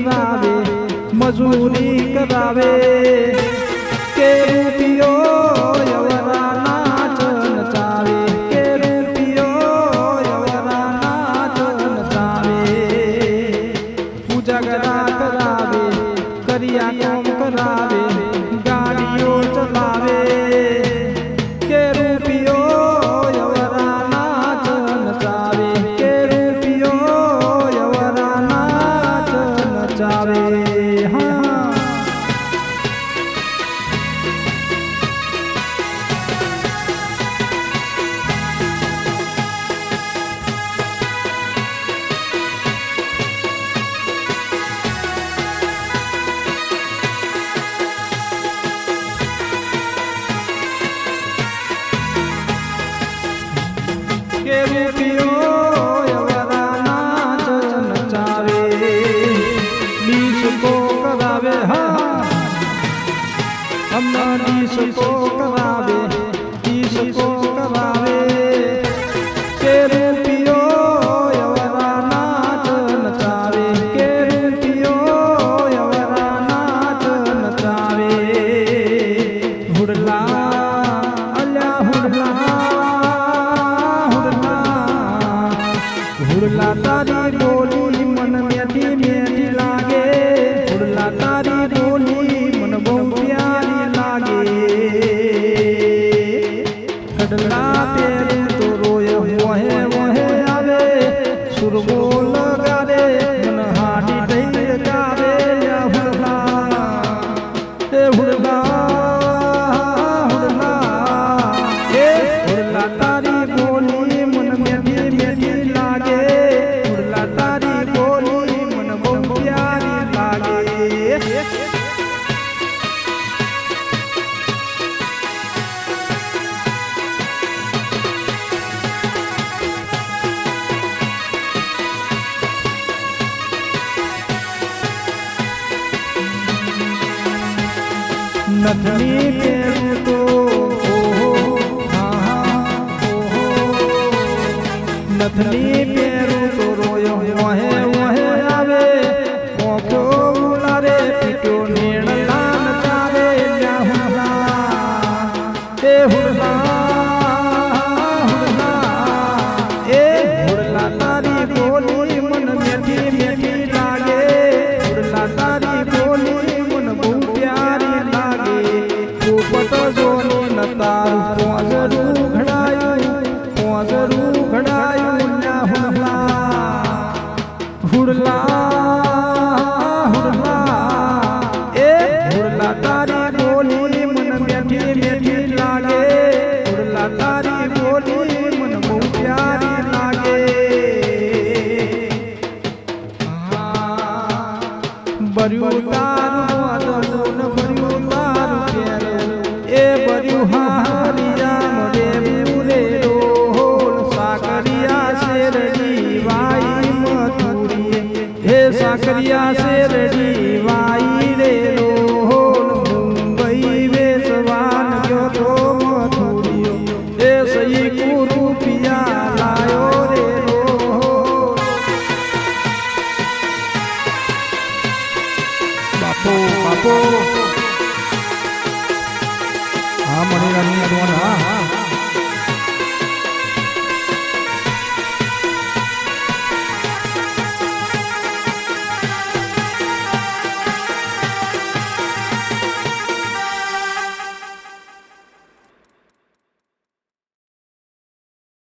करावे मजूरी करावे के रूपियो यवरा नाच नचावे के रूपियो यवरा नाच नचावे पूजा करा करावे करिया काम करावे गाड़ियों चलावे के रूपियो यवरा नाच नचावे के रूपियो यवरा नाच नचावे के रूपियो यवरा नाच नचावे नीस को करावे हमना नीस को करावे नीस को करावे के रूपियो यवरा नाच नचावे के रूपियो यवरा नाच नचावे हुड़ला अल्या हुड़ला हुड़ला तारी बोली मन मेटी मेटी लागे हुड़ला तारी बोली मन बहु प्यारी लागे कड़ला तेरे तो रोए वहे वहे आवे सुरगो लगावे मन हाडी ढैल गावे या हुड़ला ए हुड़ला हुड़ला ए हुड़ला तारी बोली मन मेटी मेटी लागे तारी बोली मन बहु प्यारी लागे नथनी पेरू तो ओहो नथनी पेरू तो रोयो वहे वहे आवे ओखो उलारे पिटो नेड़ला नचावे या हुड़ला ए हुड़ला हुड़ला ए हुड़ला तारी बोली मन मेठी मेठी लागे हुड़ला तारी बोली मन बहु प्यारी लागे पोपट जोनी न तारू पोजरू घड़ायू या हुड़ला हुड़ला हुड़ला ए हुड़ला तारी बोली मन मेठी मेठी लागे हुड़ला तारी बोली मन बहु प्यारी लागे बरियो तारू आदमोन बरियो तारू प्यारे ए बरियो हारिया मरे पूरे रोल साकरिया शेरडी वाई मथुरी हे साकरिया शेरडी वाई रे रोल मुंबई वेसवान गयो तो मथुरी हे सही को रूपिया लायो रे रोल बापो बापो हाँ मणिरानी